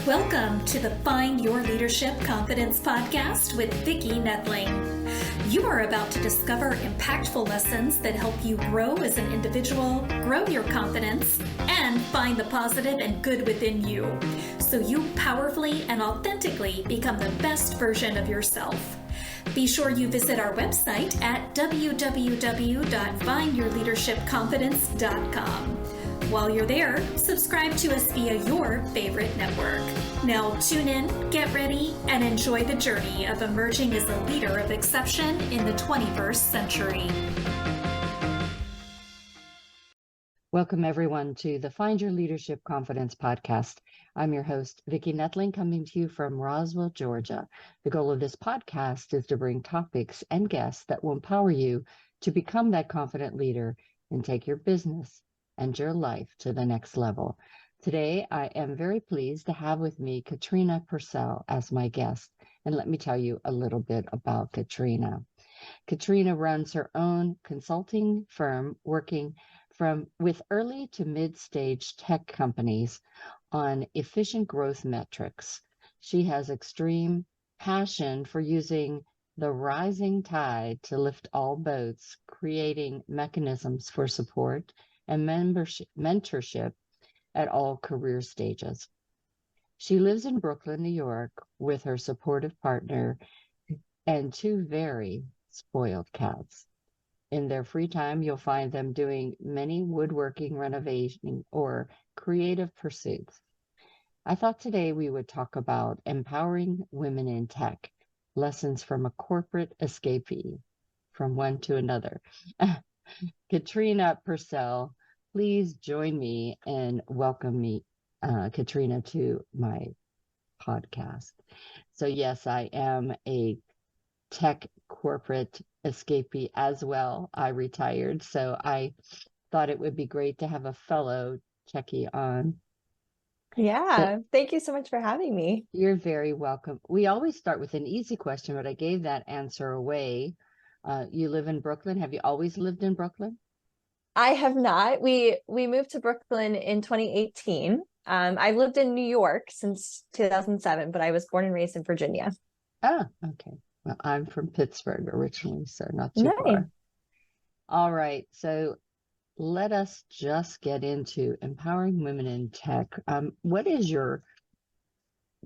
Welcome to the Find Your Leadership Confidence podcast with Vicki Noethling. You are about to discover impactful lessons that help you grow as an individual, grow your confidence, and find the positive and good within you, so you powerfully and authentically become the best version of yourself. Be sure you visit our website at www.findyourleadershipconfidence.com. While you're there, subscribe to us via your favorite network. Now tune in, get ready, and enjoy the journey of emerging as a leader of exception in the 21st century. Welcome everyone to the Find Your Leadership Confidence podcast. I'm your host, Vicki Noethling, coming to you from Roswell, Georgia. The goal of this podcast is to bring topics and guests that will empower you to become that confident leader and take your business and your life to the next level. Today, I am very pleased to have with me Katrina Purcell as my guest. And let me tell you a little bit about Katrina. Katrina runs her own consulting firm working with early to mid-stage tech companies on efficient growth metrics. She has extreme passion for using the rising tide to lift all boats, creating mechanisms for support and mentorship at all career stages. She lives in Brooklyn, New York, with her supportive partner and two very spoiled cats. In their free time, you'll find them doing many woodworking, renovation, or creative pursuits. I thought today we would talk about empowering women in tech, lessons from a corporate escapee, from one to another. Katrina Purcell, please join me and welcome me, Katrina, to my podcast. So yes, I am a tech corporate escapee as well. I retired, so I thought it would be great to have a fellow techie on. Yeah, thank you so much for having me. You're very welcome. We always start with an easy question, but I gave that answer away. You live in Brooklyn. Have you always lived in Brooklyn? I have not. We moved to Brooklyn in 2018. I've lived in New York since 2007, but I was born and raised in Virginia. Oh, okay. Well, I'm from Pittsburgh originally, so not too far. All right. So let us just get into empowering women in tech.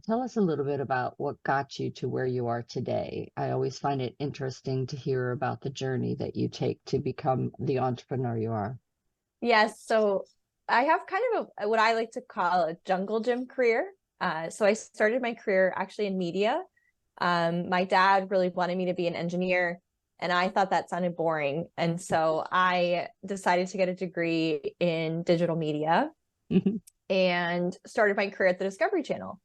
Tell us a little bit about what got you to where you are today. I always find it interesting to hear about the journey that you take to become the entrepreneur you are. Yes. So I have kind of what I like to call a jungle gym career. So I started my career actually in media. My dad really wanted me to be an engineer, and I thought that sounded boring. And so I decided to get a degree in digital media and started my career at the Discovery Channel.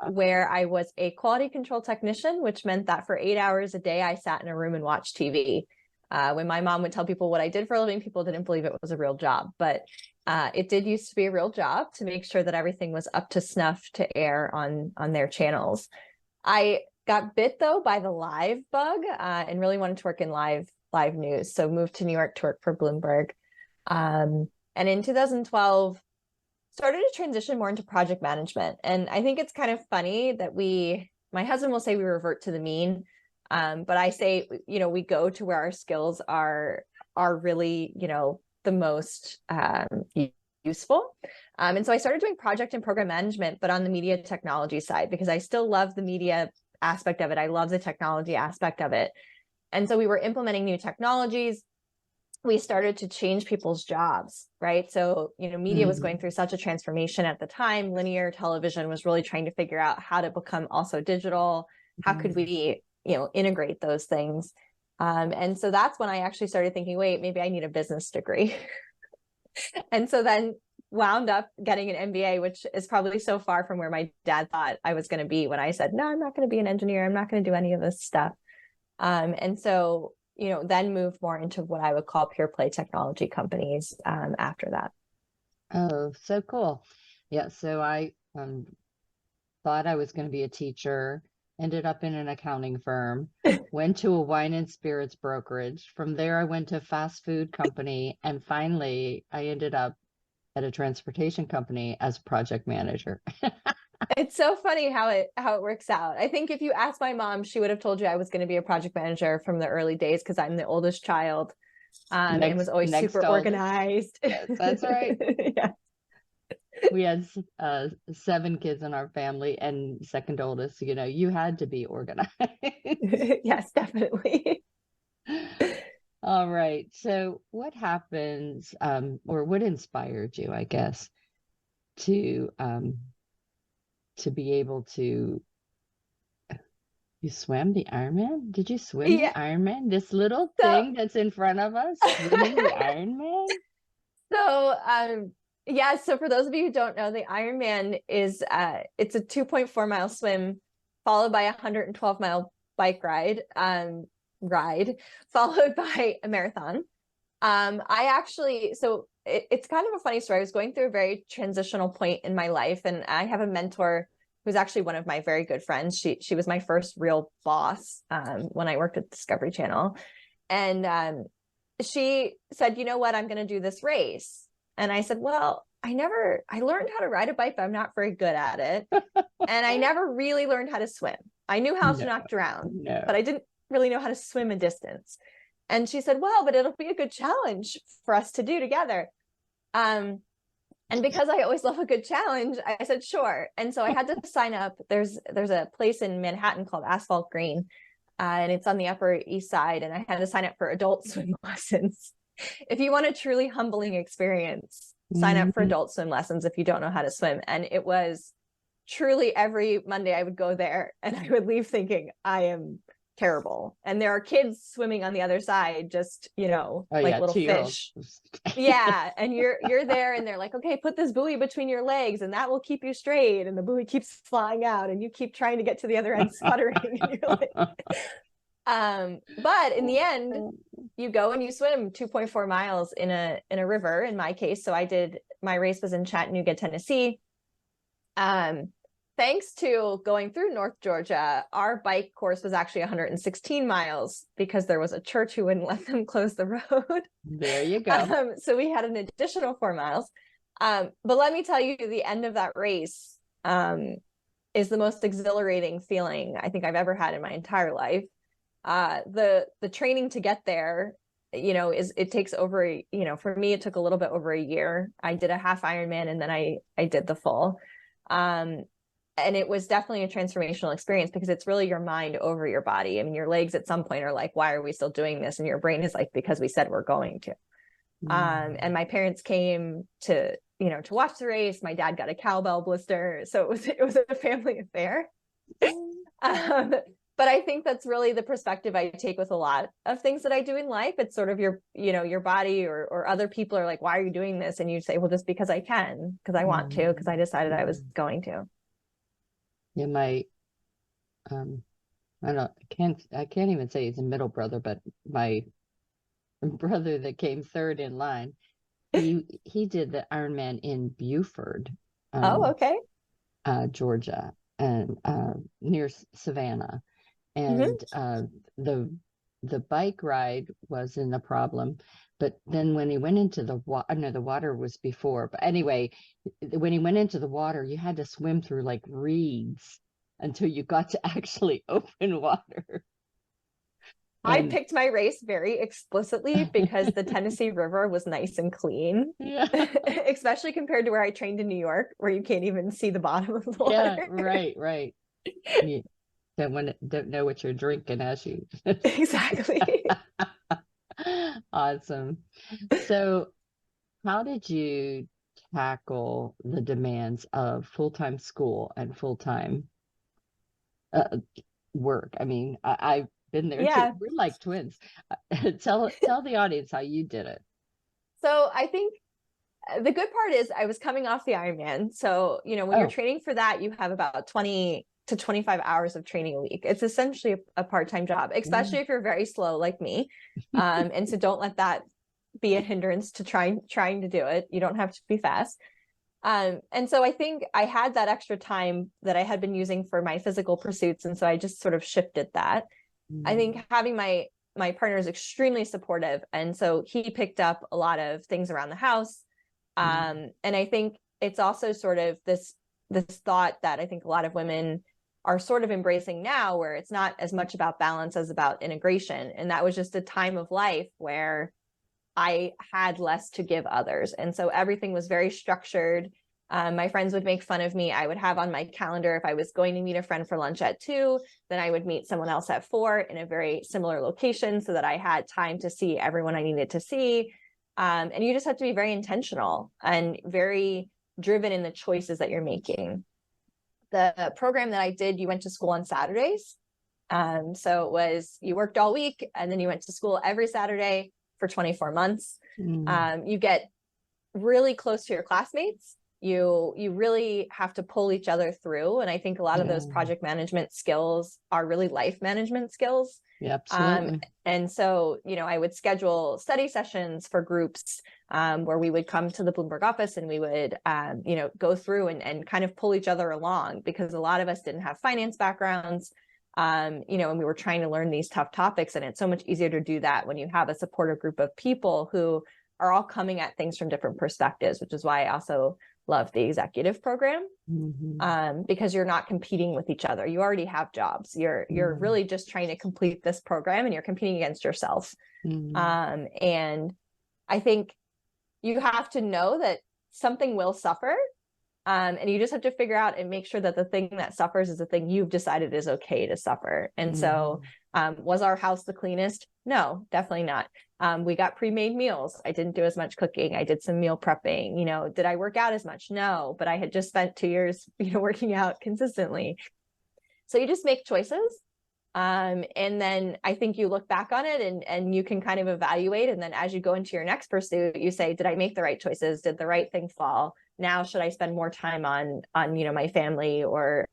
Where I was a quality control technician, which meant that for 8 hours a day, I sat in a room and watched TV. When my mom would tell people what I did for a living, people didn't believe it was a real job, but it did used to be a real job to make sure that everything was up to snuff to air on their channels. I got bit though by the live bug and really wanted to work in live news. So moved to New York to work for Bloomberg. And in 2012, started to transition more into project management. And I think it's kind of funny that my husband will say we revert to the mean, but I say, we go to where our skills are really, the most useful. And so I started doing project and program management, but on the media technology side, because I still love the media aspect of it. I love the technology aspect of it. And so we were implementing new technologies. We started to change people's jobs, right? So, media was going through such a transformation at the time. Linear television was really trying to figure out how to become also digital. How could we, integrate those things? And so that's when I actually started thinking, wait, maybe I need a business degree. And so then wound up getting an MBA, which is probably so far from where my dad thought I was going to be when I said, no, I'm not going to be an engineer. I'm not going to do any of this stuff. And so then moved more into what I would call pure play technology companies after that. Oh, so cool. Yeah. So I thought I was going to be a teacher, ended up in an accounting firm, went to a wine and spirits brokerage. From there, I went to a fast food company. And finally, I ended up at a transportation company as project manager. It's so funny how it works out. I think if you asked my mom, she would have told you I was going to be a project manager from the early days because I'm the oldest child, and was always super organized. Yes, that's right. Yeah. We had 7 kids in our family, and second oldest, you had to be organized. Yes, definitely. All right. So what happens, or what inspired you, I guess, to be able to, you swam the Ironman? Did you swim the Yeah. Ironman? This little So, thing that's in front of us, swimming the Ironman? so yeah, so for those of you who don't know, the Ironman is it's a 2.4-mile swim followed by a 112-mile bike ride, followed by a marathon. I actually, so it's kind of a funny story. I was going through a very transitional point in my life, and I have a mentor who's actually one of my very good friends. She was my first real boss when I worked at Discovery Channel. And she said, you know what, I'm going to do this race. And I said, well, I learned how to ride a bike, but I'm not very good at it. And I never really learned how to swim. I knew how to not drown, but I didn't really know how to swim a distance. And she said, well, but it'll be a good challenge for us to do together. And because I always love a good challenge, I said, sure. And so I had to sign up. There's a place in Manhattan called Asphalt Green, and it's on the Upper East Side. And I had to sign up for adult swim lessons. If you want a truly humbling experience, sign up for adult swim lessons if you don't know how to swim. And it was truly every Monday I would go there and I would leave thinking, I am terrible. And there are kids swimming on the other side, just, little fish. Yeah. And you're there and they're like, okay, put this buoy between your legs and that will keep you straight. And the buoy keeps flying out and you keep trying to get to the other end sputtering. And you're like, but in the end, you go and you swim 2.4 miles in a river, in my case. So my race was in Chattanooga, Tennessee. Thanks to going through North Georgia, our bike course was actually 116 miles because there was a church who wouldn't let them close the road. There you go. So we had an additional 4 miles. But let me tell you, the end of that race is the most exhilarating feeling I think I've ever had in my entire life. The training to get there, it takes over, for me, it took a little bit over a year. I did a half Ironman and then I did the full. And it was definitely a transformational experience because it's really your mind over your body. I mean, your legs at some point are like, why are we still doing this? And your brain is like, because we said we're going to. And my parents came to watch the race. My dad got a cowbell blister. So it was a family affair. But I think that's really the perspective I take with a lot of things that I do in life. It's sort of your body or other people are like, why are you doing this? And you say, well, just because I can, because I want to, because I decided I was going to. Yeah, my I can't even say he's a middle brother, but my brother that came third in line, he did the Ironman in Beaufort, okay, Georgia, and near Savannah, and the bike ride wasn't a problem, but then when he went into the water, no, the water was before, but anyway, when he went into the water, you had to swim through like reeds until you got to actually open water. I picked my race very explicitly because the Tennessee River was nice and clean, especially compared to where I trained in New York, where you can't even see the bottom of the water. Yeah, right. You don't know what you're drinking as you. Exactly. Awesome. So how did you tackle the demands of full-time school and full-time work? I mean, I've been there too. We're like twins. Tell the audience how you did it. So I think the good part is I was coming off the Ironman. So, when you're training for that, you have about 20 to 25 hours of training a week. It's essentially a part-time job, especially if you're very slow like me. And so don't let that be a hindrance to trying to do it. You don't have to be fast. And so I think I had that extra time that I had been using for my physical pursuits. And so I just sort of shifted that. I think having my partner is extremely supportive. And so he picked up a lot of things around the house. And I think it's also sort of this this thought that I think a lot of women are sort of embracing now, where it's not as much about balance as about integration. And that was just a time of life where I had less to give others. And so everything was very structured. My friends would make fun of me. I would have on my calendar, if I was going to meet a friend for lunch at 2, then I would meet someone else at 4 in a very similar location so that I had time to see everyone I needed to see. And you just have to be very intentional and very driven in the choices that you're making. The program that I did, you went to school on Saturdays. So it was, you worked all week and then you went to school every Saturday for 24 months. You get really close to your classmates. You really have to pull each other through. And I think a lot of those project management skills are really life management skills. Yeah, absolutely. And so, I would schedule study sessions for groups where we would come to the Bloomberg office and we would, go through and kind of pull each other along, because a lot of us didn't have finance backgrounds, and we were trying to learn these tough topics. And it's so much easier to do that when you have a supportive group of people who are all coming at things from different perspectives, which is why I also love the executive program, because you're not competing with each other. You already have jobs. You're really just trying to complete this program, and you're competing against yourself. And I think you have to know that something will suffer, and you just have to figure out and make sure that the thing that suffers is the thing you've decided is okay to suffer. And so, was our house the cleanest? No, definitely not. We got pre-made meals. I didn't do as much cooking. I did some meal prepping. Did I work out as much? No, but I had just spent 2 years, working out consistently. So you just make choices. And then I think you look back on it and you can kind of evaluate. And then as you go into your next pursuit, you say, did I make the right choices? Did the right thing fall? Now, should I spend more time on my family or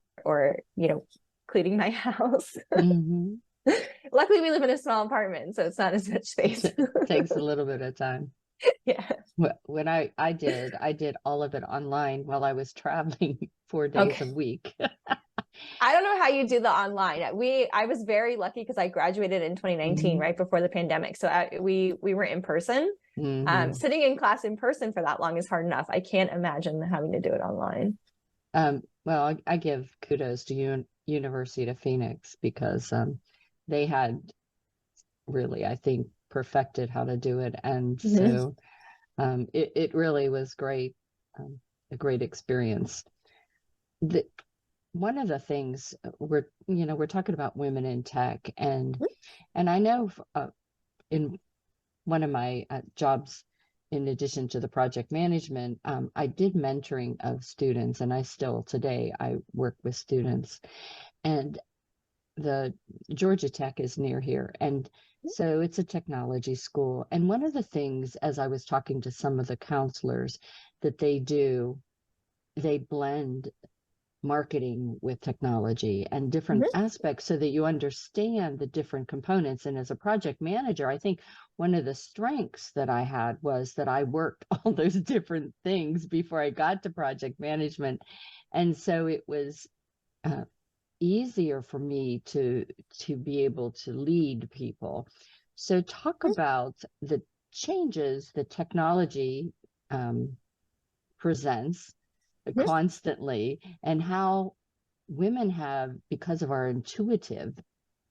cleaning my house? Luckily, we live in a small apartment, so it's not as much space. It takes a little bit of time. Yeah. When I did all of it online while I was traveling 4 days a week. I don't know how you do the online. I was very lucky because I graduated in 2019, right before the pandemic. So we were in person. Sitting in class in person for that long is hard enough. I can't imagine having to do it online. Well, I give kudos to University of Phoenix, because they had really, I think, perfected how to do it. And so it really was great, a great experience. One of the things we're talking about women in tech, and I know in one of my jobs, in addition to the project management, I did mentoring of students, and I still today I work with students, and the Georgia Tech is near here. And so it's a technology school. And one of the things, as I was talking to some of the counselors, that they do, they blend marketing with technology and different aspects so that you understand the different components. And as a project manager, I think one of the strengths that I had was that I worked all those different things before I got to project management. And so it was easier for me to be able to lead people. So talk about the changes that technology presents constantly, and how women have, because of our intuitive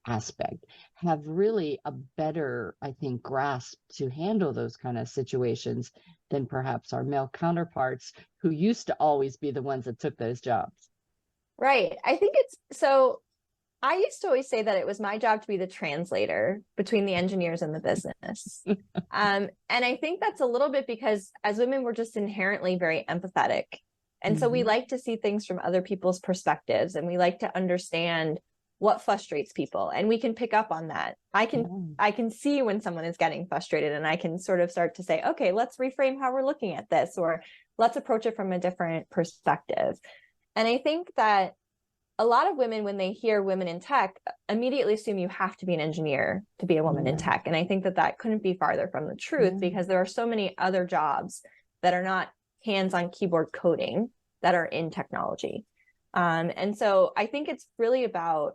aspect, have really a better, I think, grasp to handle those kind of situations than perhaps our male counterparts, who used to always be the ones that took those jobs. Right. I think I used to always say that it was my job to be the translator between the engineers and the business. And I think that's a little bit because as women, we're just inherently very empathetic. And so we like to see things from other people's perspectives, and we like to understand what frustrates people, and we can pick up on that. I can see when someone is getting frustrated, and I can sort of start to say, okay, let's reframe how we're looking at this, or let's approach it from a different perspective. And I think that a lot of women, when they hear women in tech, immediately assume you have to be an engineer to be a woman in tech. And I think that couldn't be farther from the truth, because there are so many other jobs that are not hands-on keyboard coding that are in technology. And so I think it's really about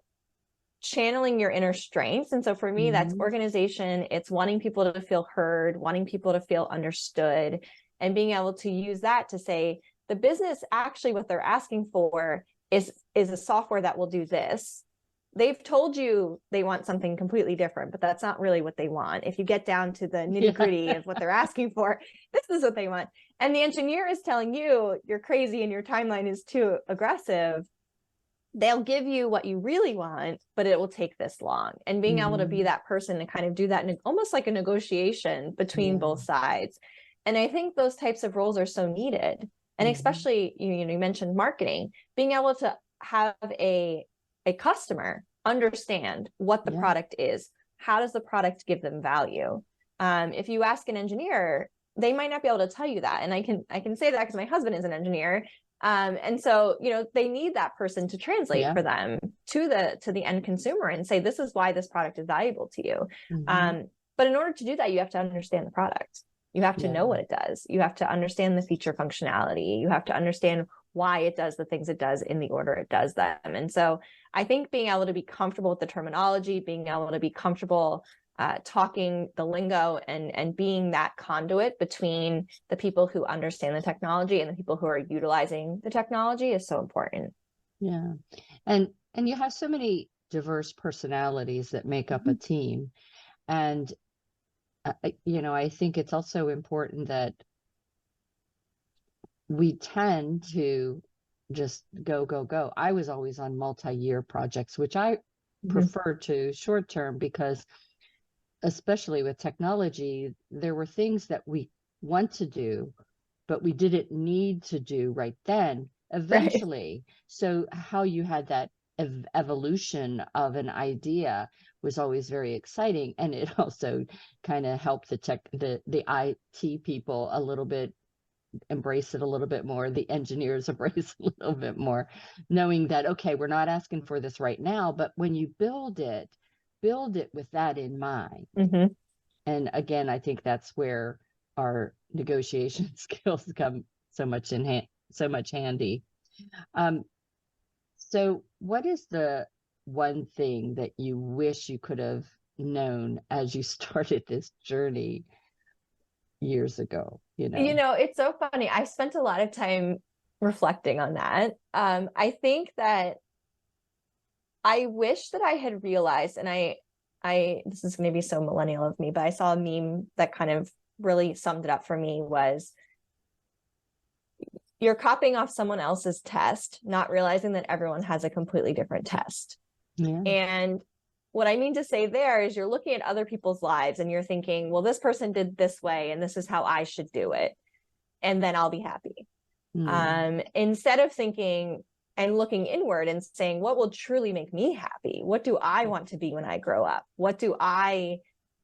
channeling your inner strengths. And so for me, that's organization. It's wanting people to feel heard, wanting people to feel understood, and being able to use that to say, the business actually what they're asking for is a software that will do this. They've told you they want something completely different, but that's not really what they want. If you get down to the nitty gritty of what they're asking for, this is what they want. And the engineer is telling you you're crazy and your timeline is too aggressive. They'll give you what you really want, but it will take this long. And being able to be that person to kind of do that in almost like a negotiation between both sides. And I think those types of roles are so needed. And especially, you mentioned marketing, being able to have a customer understand what the product is. How does the product give them value? If you ask an engineer, they might not be able to tell you that. And I can say that because my husband is an engineer. And so, they need that person to translate for them to the end consumer and say, this is why this product is valuable to you. But in order to do that, you have to understand the product. You have to know what it does. You have to understand the feature functionality. You have to understand why it does the things it does in the order it does them. And so I think being able to be comfortable with the terminology, being able to be comfortable talking the lingo and being that conduit between the people who understand the technology and the people who are utilizing the technology is so important. Yeah. And you have so many diverse personalities that make up a team. And I think it's also important that we tend to just go. I was always on multi-year projects, which I prefer to short term because especially with technology, there were things that we want to do, but we didn't need to do right then. Eventually, so how you had that evolution of an idea was always very exciting, and it also kind of helped the IT people a little bit embrace it a little bit more, the engineers embrace a little bit more, knowing that, okay, we're not asking for this right now, but when you build it with that in mind. And again, I think that's where our negotiation skills come so much handy. So what is the one thing that you wish you could have known as you started this journey years ago? It's so funny. I spent a lot of time reflecting on that. I think that I wish that I had realized, and I this is going to be so millennial of me, but I saw a meme that kind of really summed it up for me was you're copying off someone else's test, not realizing that everyone has a completely different test. And what I mean to say there is you're looking at other people's lives and you're thinking, well, this person did this way and this is how I should do it. And then I'll be happy. Instead of thinking and looking inward and saying, what will truly make me happy? What do I want to be when I grow up? What do I,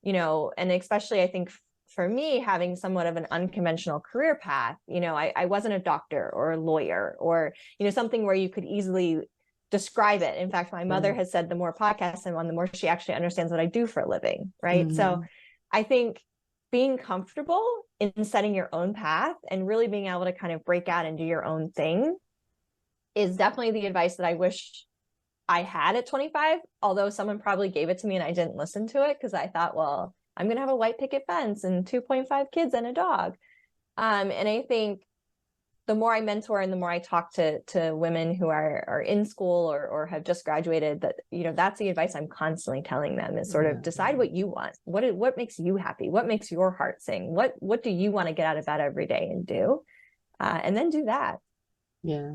and especially I think for me, having somewhat of an unconventional career path, I wasn't a doctor or a lawyer or, something where you could easily describe it. In fact, my mother has said the more podcasts I'm on, the more she actually understands what I do for a living. Right. So I think being comfortable in setting your own path and really being able to kind of break out and do your own thing is definitely the advice that I wish I had at 25, although someone probably gave it to me and I didn't listen to it because I thought, well, I'm going to have a white picket fence and 2.5 kids and a dog. And I think the more I mentor and the more I talk to women who are in school or have just graduated, that, that's the advice I'm constantly telling them is sort of decide what you want. What makes you happy? What makes your heart sing? What do you want to get out of bed every day and do? And then do that. Yeah.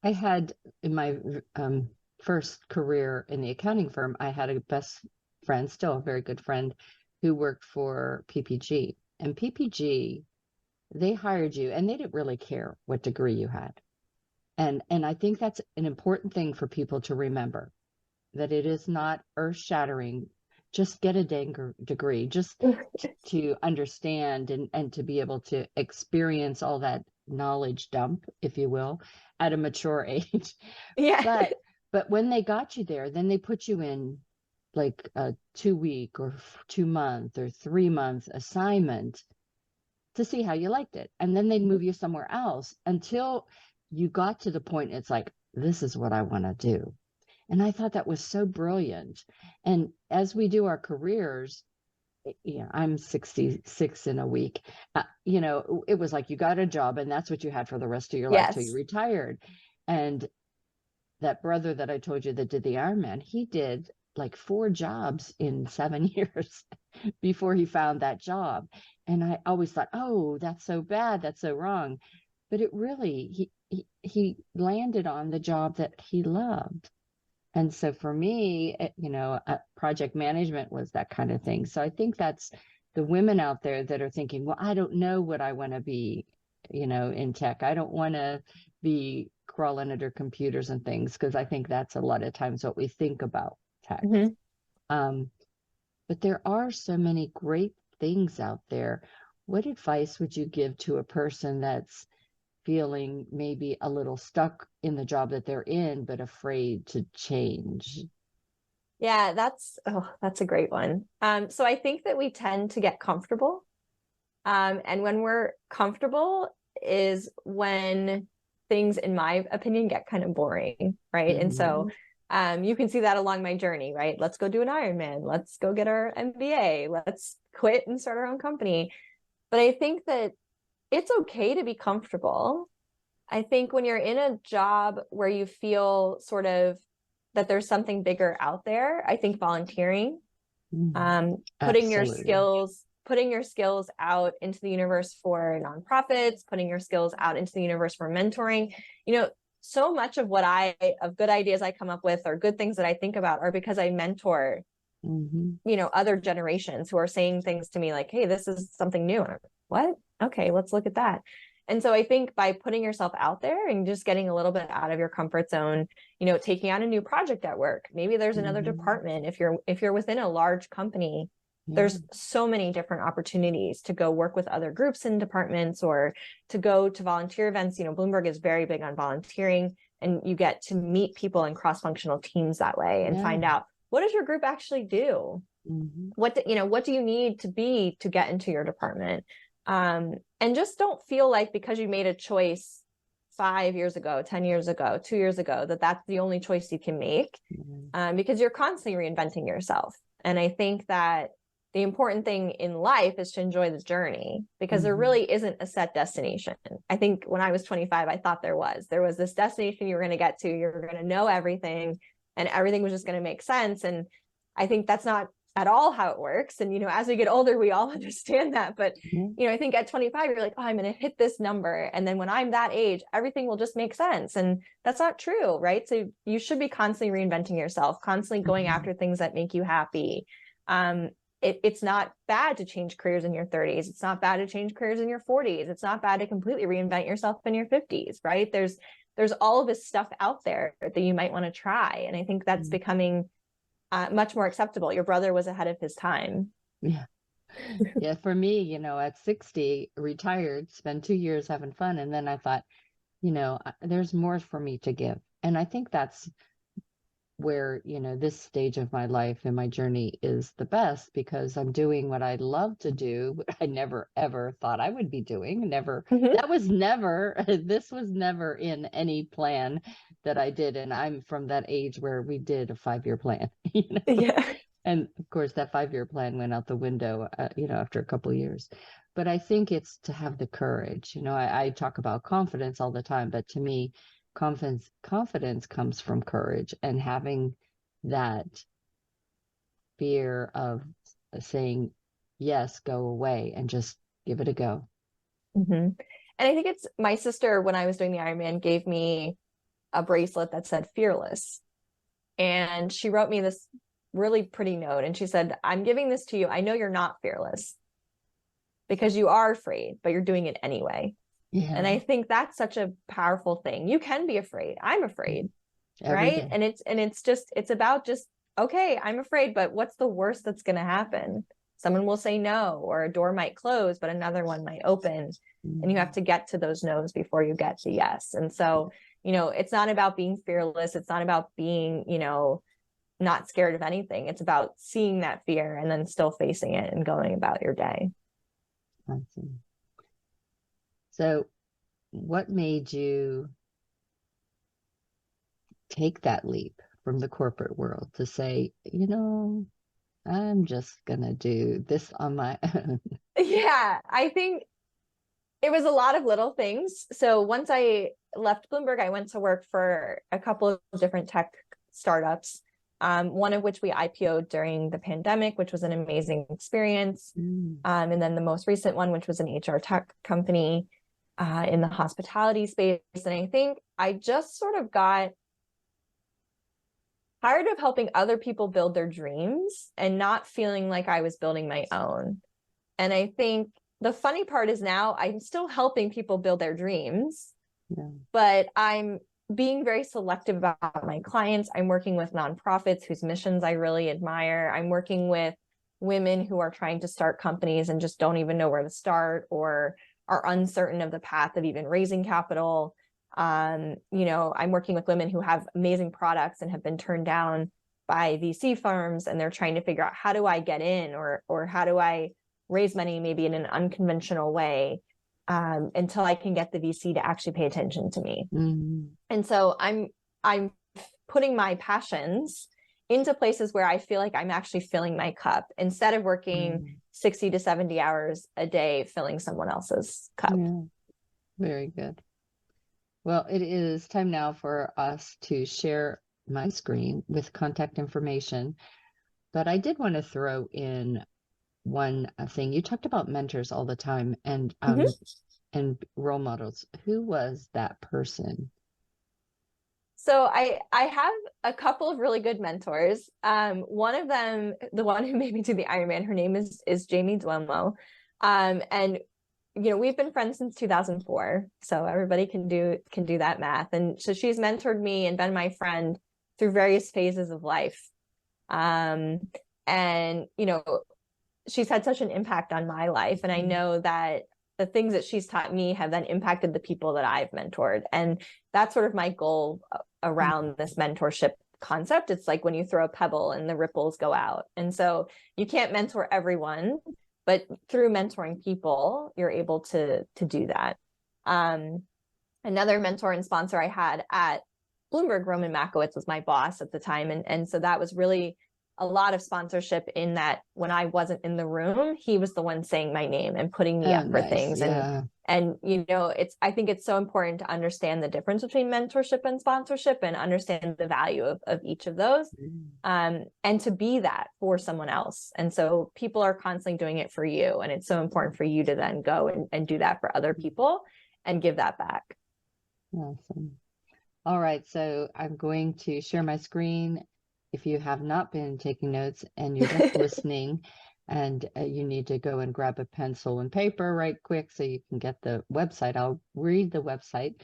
I had in my first career in the accounting firm, I had a best friend, still a very good friend, who worked for PPG. And PPG, they hired you and they didn't really care what degree you had. And I think that's an important thing for people to remember, that it is not earth-shattering. Just get a dang degree, just to understand and to be able to experience all that knowledge dump, if you will, at a mature age. Yeah. But when they got you there, then they put you in like a 2-week or 2-month or 3-month assignment to see how you liked it. And then they'd move you somewhere else until you got to the point it's like, this is what I want to do. And I thought that was so brilliant. And as we do our careers, yeah, I'm 66 in a week. It was like you got a job and that's what you had for the rest of your life till you Yes. retired. And that brother that I told you that did the Ironman, he did like 4 jobs in 7 years before he found that job. And I always thought, oh, that's so bad, that's so wrong. But it really, he landed on the job that he loved. And so for me, project management was that kind of thing. So I think that's the women out there that are thinking, well, I don't know what I want to be, in tech. I don't want to be crawling under computers and things, because I think that's a lot of times what we think about tech. Mm-hmm. But there are so many great things out there. What advice would you give to a person that's feeling maybe a little stuck in the job that they're in, but afraid to change? Yeah, that's a great one. So I think that we tend to get comfortable. And when we're comfortable is when things, in my opinion, get kind of boring, right? And so you can see that along my journey, right? Let's go do an Ironman. Let's go get our MBA. Let's quit and start our own company. But I think that it's okay to be comfortable. I think when you're in a job where you feel sort of that there's something bigger out there, I think volunteering, putting your skills out into the universe for nonprofits, putting your skills out into the universe for mentoring. So much of of good ideas I come up with or good things that I think about are because I mentor, other generations who are saying things to me like, hey, this is something new. And I'm like, what? Okay, let's look at that. And so I think by putting yourself out there and just getting a little bit out of your comfort zone, taking on a new project at work, maybe there's another department. If you're within a large company, there's so many different opportunities to go work with other groups and departments, or to go to volunteer events. Bloomberg is very big on volunteering, and you get to meet people in cross-functional teams that way and find out, what does your group actually do? What do you need to be to get into your department? And just don't feel like because you made a choice 5 years ago, 10 years ago, 2 years ago, that's the only choice you can make, because you're constantly reinventing yourself. And I think that the important thing in life is to enjoy the journey, because there really isn't a set destination. I think when I was 25, I thought there was this destination you were going to get to, you're going to know everything and everything was just going to make sense. And I think that's not at all how it works. And, as we get older, we all understand that. But, I think at 25, you're like, oh, I'm going to hit this number. And then when I'm that age, everything will just make sense. And that's not true, right? So you should be constantly reinventing yourself, constantly going after things that make you happy. It's not bad to change careers in your 30s. It's not bad to change careers in your 40s. It's not bad to completely reinvent yourself in your 50s, right? There's all of this stuff out there that you might want to try. And I think that's becoming much more acceptable. Your brother was ahead of his time. Yeah. Yeah. For me, at 60, retired, spent 2 years having fun. And then I thought, there's more for me to give. And I think that's where, this stage of my life and my journey is the best, because I'm doing what I love to do, what I never, ever thought I would be doing. This was never in any plan that I did. And I'm from that age where we did a 5-year plan, Yeah. And of course, that 5-year plan went out the window, after a couple of years. But I think it's to have the courage. I talk about confidence all the time, but to me, confidence comes from courage, and having that fear of saying yes, go away, and just give it a go. And I think it's my sister, when I was doing the Ironman, gave me a bracelet that said fearless. And she wrote me this really pretty note. And she said, I'm giving this to you. I know you're not fearless because you are afraid, but you're doing it anyway. Yeah. And I think that's such a powerful thing. You can be afraid. I'm afraid. Right. And it's about just, okay, I'm afraid, but what's the worst that's going to happen? Someone will say no, or a door might close, but another one might open. And you have to get to those no's before you get to yes. And so, it's not about being fearless. It's not about being, not scared of anything. It's about seeing that fear and then still facing it and going about your day. Awesome. So what made you take that leap from the corporate world to say, I'm just going to do this on my own. Yeah, I think it was a lot of little things. So once I left Bloomberg, I went to work for a couple of different tech startups, one of which we IPO'd during the pandemic, which was an amazing experience. And then the most recent one, which was an HR tech company in the hospitality space. And I think I just sort of got tired of helping other people build their dreams and not feeling like I was building my own. And I think the funny part is now I'm still helping people build their dreams, but I'm being very selective about my clients. I'm working with nonprofits whose missions I really admire. I'm working with women who are trying to start companies and just don't even know where to start or are uncertain of the path of even raising capital. I'm working with women who have amazing products and have been turned down by VC firms, and they're trying to figure out, how do I get in, or how do I raise money maybe in an unconventional way until I can get the VC to actually pay attention to me. And so I'm putting my passions into places where I feel like I'm actually filling my cup instead of working 60 to 70 hours a day filling someone else's cup. Yeah. Very good. Well, it is time now for us to share my screen with contact information. But I did want to throw in one thing. You talked about mentors all the time and role models. Who was that person? So I have a couple of really good mentors. One of them, the one who made me do the Ironman, her name is Jamie Duomo. And we've been friends since 2004, so everybody can do that math. And so she's mentored me and been my friend through various phases of life. And she's had such an impact on my life, and I know that the things that she's taught me have then impacted the people that I've mentored. And that's sort of my goal around this mentorship concept. It's like when you throw a pebble and the ripples go out. And so you can't mentor everyone, but through mentoring people, you're able to do that. Another mentor and sponsor I had at Bloomberg, Roman Makowitz, was my boss at the time. And so that was really a lot of sponsorship in that when I wasn't in the room, he was the one saying my name and putting me up for things. Yeah. And I think it's so important to understand the difference between mentorship and sponsorship and understand the value of each of those, and to be that for someone else. And so people are constantly doing it for you. And it's so important for you to then go and do that for other people and give that back. Awesome. All right. So I'm going to share my screen. If you have not been taking notes and you're just listening and you need to go and grab a pencil and paper right quick so you can get the website, I'll read the website.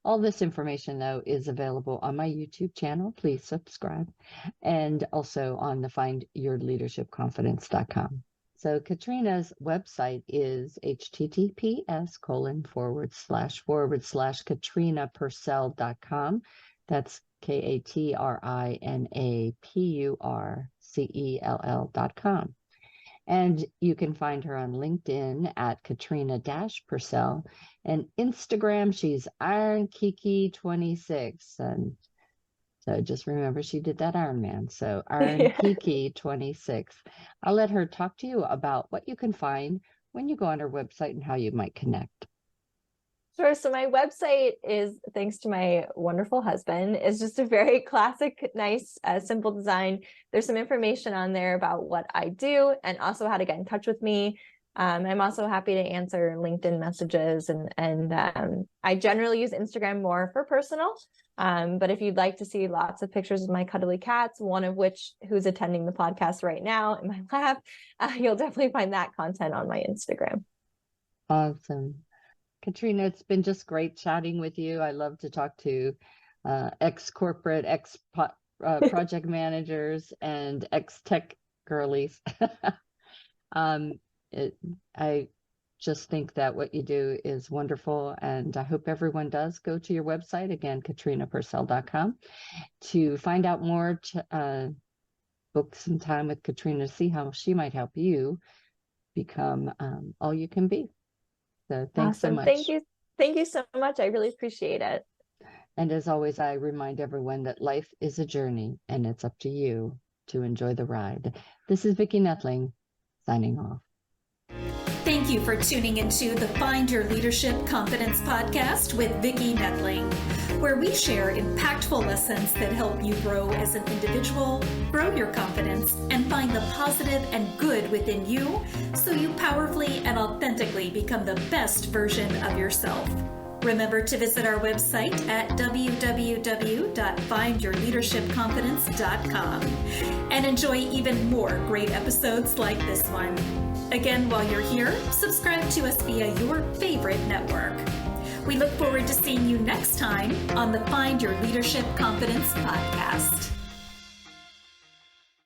All this information, though, is available on my YouTube channel. Please subscribe. And also on the findyourleadershipconfidence.com. So Katrina's website is https://katrinapurcell.com. That's Katrinapurcell.com. And you can find her on LinkedIn at Katrina-Purcell, and Instagram, she's IronKiki26. And so just remember, she did that Ironman. So IronKiki26. I'll let her talk to you about what you can find when you go on her website and how you might connect. Sure. So my website is, thanks to my wonderful husband, is just a very classic, nice, simple design. There's some information on there about what I do and also how to get in touch with me. I'm also happy to answer LinkedIn messages, and I generally use Instagram more for personal. But if you'd like to see lots of pictures of my cuddly cats, one of which who's attending the podcast right now in my lap, you'll definitely find that content on my Instagram. Awesome. Katrina, it's been just great chatting with you. I love to talk to ex-corporate, ex-project managers, and ex-tech girlies. I just think that what you do is wonderful, and I hope everyone does go to your website, again, KatrinaPurcell.com, to find out more, book some time with Katrina, see how she might help you become all you can be. So thanks so much. Thank you. Thank you so much. I really appreciate it. And as always, I remind everyone that life is a journey and it's up to you to enjoy the ride. This is Vicki Noethling signing off. Thank you for tuning into the Find Your Leadership Confidence podcast with Vicki Noethling, where we share impactful lessons that help you grow as an individual, grow your confidence, and find the positive and good within you so you powerfully and authentically become the best version of yourself. Remember to visit our website at www.findyourleadershipconfidence.com and enjoy even more great episodes like this one. Again, while you're here, subscribe to us via your favorite network. We look forward to seeing you next time on the Find Your Leadership Confidence podcast.